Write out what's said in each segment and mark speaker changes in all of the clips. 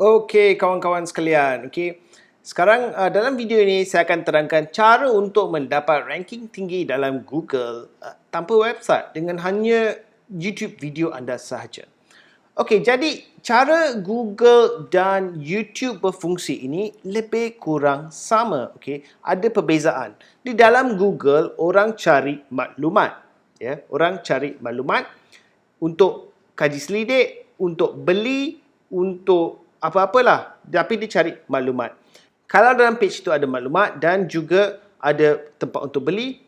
Speaker 1: Okey, kawan-kawan sekalian. Okey. Sekarang dalam video ini saya akan terangkan cara untuk mendapat ranking tinggi dalam Google tanpa website dengan hanya YouTube video anda sahaja. Okey, jadi cara Google dan YouTube berfungsi ini lebih kurang sama. Okey, ada perbezaan. Di dalam Google orang cari maklumat, ya. Orang cari maklumat untuk kaji selidik, untuk beli, untuk apa-apalah, tapi dia cari maklumat. Kalau dalam page itu ada maklumat dan juga ada tempat untuk beli,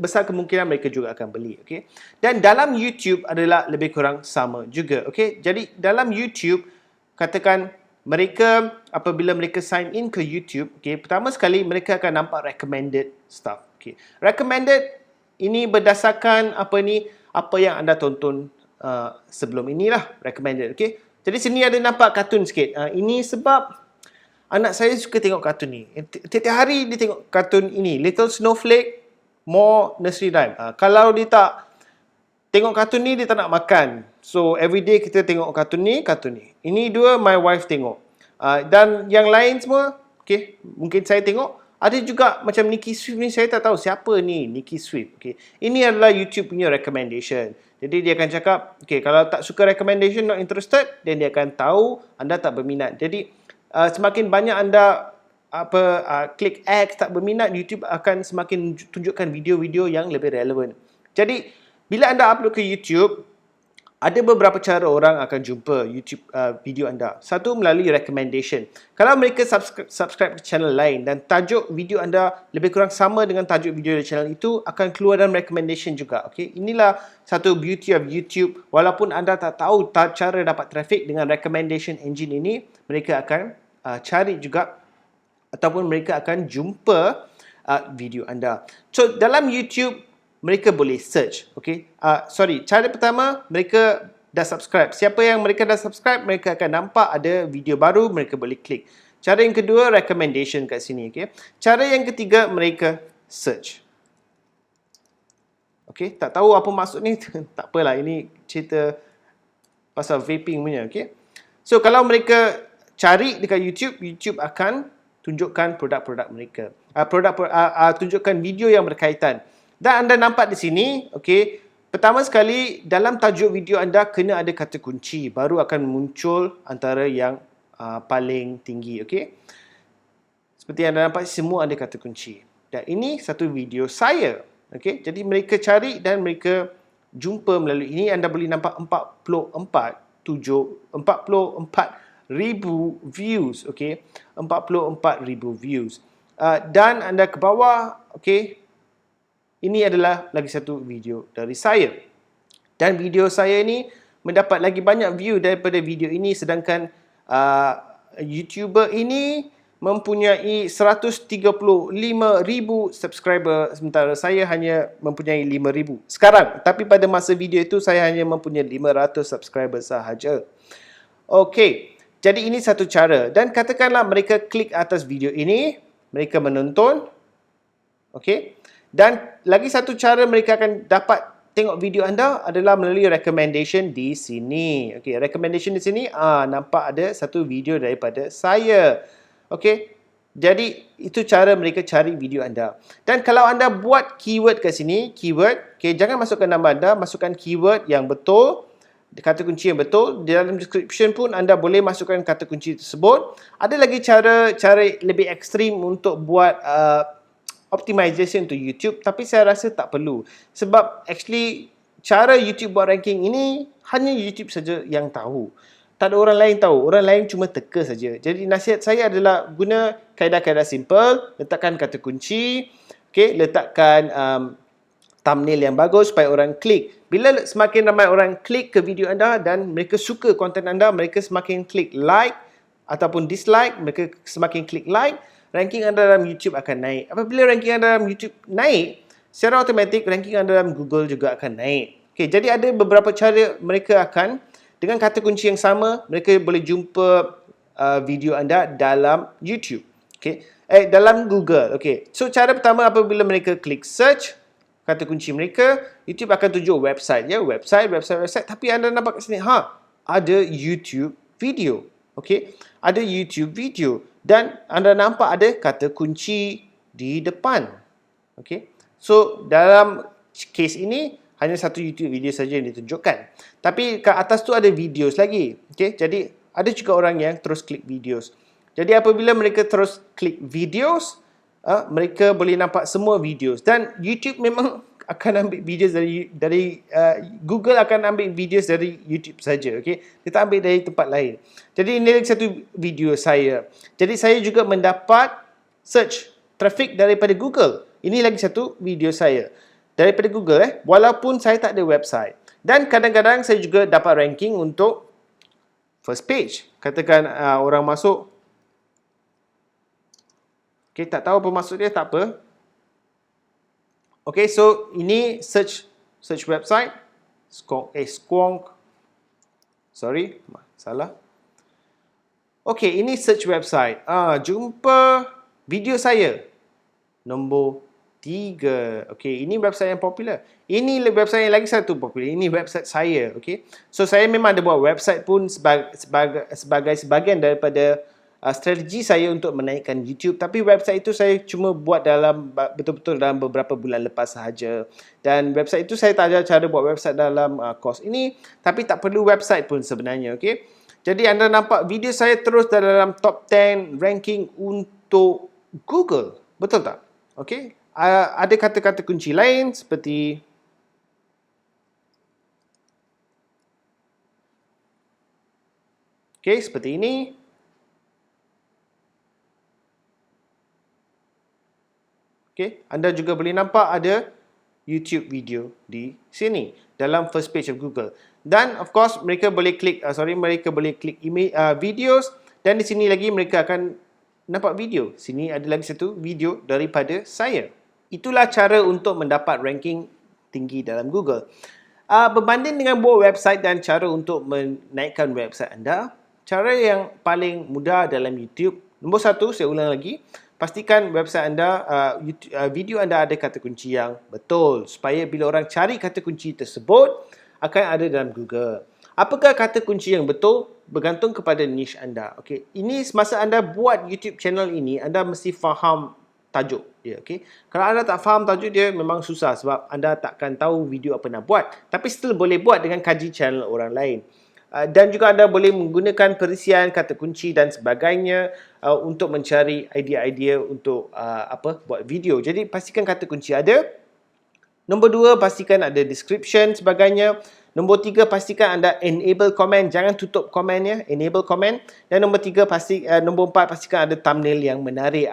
Speaker 1: besar kemungkinan mereka juga akan beli, okey. Dan dalam YouTube adalah lebih kurang sama juga, okey. Jadi dalam YouTube, katakan mereka apabila mereka sign in ke YouTube, okey, pertama sekali mereka akan nampak recommended stuff, okey. Recommended ini berdasarkan apa yang anda tonton sebelum inilah recommended, okey. Jadi sini ada nampak kartun sikit. Ini sebab anak saya suka tengok kartun ni. Tiap-tiap hari dia tengok kartun ini, Little Snowflake, More Nursery Rhyme. Kalau dia tak tengok kartun ni, dia tak nak makan. So everyday kita tengok kartun ni. Ini dua my wife tengok. Dan yang lain semua, okey, mungkin saya tengok. Ada juga macam Nicky Swift ni, saya tak tahu siapa ni Nicky Swift. Okay. Ini adalah YouTube punya recommendation. Jadi dia akan cakap, okay, kalau tak suka recommendation, not interested, then dia akan tahu anda tak berminat. Jadi semakin banyak anda klik X tak berminat, YouTube akan semakin tunjukkan video-video yang lebih relevan. Jadi bila anda upload ke YouTube, ada beberapa cara orang akan jumpa YouTube video anda. Satu, melalui recommendation. Kalau mereka subscribe ke channel lain dan tajuk video anda lebih kurang sama dengan tajuk video di channel itu, akan keluar dalam recommendation juga. Okay? Inilah satu beauty of YouTube. Walaupun anda tak tahu cara dapat traffic dengan recommendation engine ini, mereka akan cari juga ataupun mereka akan jumpa video anda. So, dalam YouTube, mereka boleh search, okay? Cara pertama, mereka dah subscribe. Siapa yang mereka dah subscribe, mereka akan nampak ada video baru, mereka boleh klik. Cara yang kedua, recommendation kat sini, okay? Cara yang ketiga, mereka search. Okay, tak tahu apa maksud ni, tak apalah, ini cerita pasal vaping punya, okay? So, kalau mereka cari dekat YouTube, YouTube akan tunjukkan produk-produk mereka. Tunjukkan video yang berkaitan. Dan anda nampak di sini, okey, pertama sekali dalam tajuk video anda kena ada kata kunci, baru akan muncul antara yang paling tinggi, okey. Seperti yang anda nampak, semua ada kata kunci. Dan ini satu video saya, okey. Jadi mereka cari dan mereka jumpa melalui ini. Anda boleh nampak 44,000 views, okey. 44,000 views. Dan anda ke bawah, okey. Ini adalah lagi satu video dari saya. Dan video saya ni mendapat lagi banyak view daripada video ini, sedangkan YouTuber ini mempunyai 135,000 subscriber, sementara saya hanya mempunyai 5,000 sekarang. Tapi pada masa video itu saya hanya mempunyai 500 subscriber sahaja. Okey, jadi ini satu cara. Dan katakanlah mereka klik atas video ini, mereka menonton. Okey. Dan lagi satu cara mereka akan dapat tengok video anda adalah melalui recommendation di sini. Okey, recommendation di sini nampak ada satu video daripada saya. Okey. Jadi itu cara mereka cari video anda. Dan kalau anda buat keyword kat sini, keyword, okey, jangan masukkan nama anda, masukkan keyword yang betul, kata kunci yang betul. Di dalam description pun anda boleh masukkan kata kunci tersebut. Ada lagi cara lebih ekstrim untuk buat optimization to YouTube, tapi saya rasa tak perlu. Sebab actually cara YouTube buat ranking ini hanya YouTube saja yang tahu. Tak ada orang lain tahu. Orang lain cuma teka saja. Jadi nasihat saya adalah guna kaedah-kaedah simple, letakkan kata kunci, okay, letakkan thumbnail yang bagus supaya orang klik. Bila semakin ramai orang klik ke video anda dan mereka suka konten anda, mereka semakin klik like ataupun dislike, mereka semakin klik like, ranking anda dalam YouTube akan naik. Apabila ranking anda dalam YouTube naik, secara automatik ranking anda dalam Google juga akan naik. Okay, jadi ada beberapa cara mereka akan, dengan kata kunci yang sama, mereka boleh jumpa video anda dalam YouTube. Okay, dalam Google. Okay, so cara pertama apabila mereka klik search, kata kunci mereka, YouTube akan tunjuk website. Ya, website. Tapi anda nampak kat sini, ada YouTube video. Okey, ada YouTube video dan anda nampak ada kata kunci di depan. Okey. So dalam kes ini hanya satu YouTube video saja yang ditunjukkan. Tapi kat atas tu ada videos lagi. Okey. Jadi ada juga orang yang terus klik videos. Jadi apabila mereka terus klik videos, mereka boleh nampak semua videos dan YouTube memang akan ambil videos dari Google akan ambil videos dari YouTube saja, okey. Dia tak ambil dari tempat lain. Jadi ini lagi satu video saya. Jadi saya juga mendapat search traffic daripada Google. Ini lagi satu video saya daripada Google walaupun saya tak ada website. Dan kadang-kadang saya juga dapat ranking untuk first page. Katakan orang masuk, okey, tak tahu apa maksud dia, tak apa. Okay, so ini search website. Salah. Okay, ini search website. Jumpa video saya. Nombor 3. Okay, ini website yang popular. Ini website yang lagi satu popular. Ini website saya. Okay, so saya memang ada buat website pun sebagai sebahagian daripada strategi saya untuk menaikkan YouTube, tapi website itu saya cuma buat betul-betul dalam beberapa bulan lepas sahaja. Dan website itu saya tak ajar cara buat website dalam course ini, tapi tak perlu website pun sebenarnya, okey. Jadi anda nampak video saya terus dalam top 10 ranking untuk Google. Betul tak? Okey. Ada kata-kata kunci lain seperti seperti ini. Okay, anda juga boleh nampak ada YouTube video di sini dalam first page of Google. Dan of course mereka boleh klik videos dan di sini lagi mereka akan nampak video. Sini ada lagi satu video daripada saya. Itulah cara untuk mendapat ranking tinggi dalam Google. Berbanding dengan buat website dan cara untuk menaikkan website anda, cara yang paling mudah dalam YouTube, nombor satu, saya ulang lagi, pastikan website anda, video anda ada kata kunci yang betul supaya bila orang cari kata kunci tersebut akan ada dalam Google. Apakah kata kunci yang betul? Bergantung kepada niche anda. Okey, ini semasa anda buat YouTube channel ini, anda mesti faham tajuk dia, okey. Kalau anda tak faham tajuk dia memang susah sebab anda takkan tahu video apa nak buat. Tapi still boleh buat dengan kaji channel orang lain. Dan juga anda boleh menggunakan perisian kata kunci dan sebagainya untuk mencari idea-idea untuk buat video. Jadi pastikan kata kunci ada. Nombor 2, pastikan ada description sebagainya. Nombor 3, pastikan anda enable comment, jangan tutup komen ya, enable comment. Dan nombor 4, pastikan ada thumbnail yang menarik.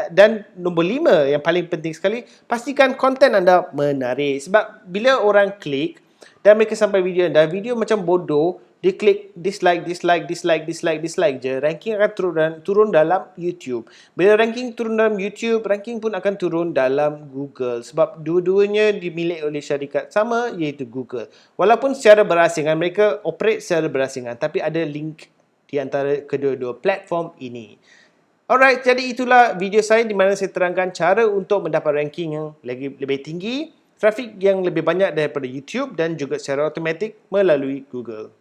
Speaker 1: Dan nombor 5 yang paling penting sekali, pastikan konten anda menarik. Sebab bila orang klik dan mereka sampai video anda, video macam bodoh, dia klik dislike je, ranking akan turun dalam YouTube. Bila ranking turun dalam YouTube, ranking pun akan turun dalam Google sebab dua-duanya dimiliki oleh syarikat sama iaitu Google. Walaupun secara berasingan, mereka operate secara berasingan, tapi ada link di antara kedua-dua platform ini. Alright, jadi itulah video saya di mana saya terangkan cara untuk mendapat ranking yang lebih tinggi, trafik yang lebih banyak daripada YouTube dan juga secara automatik melalui Google.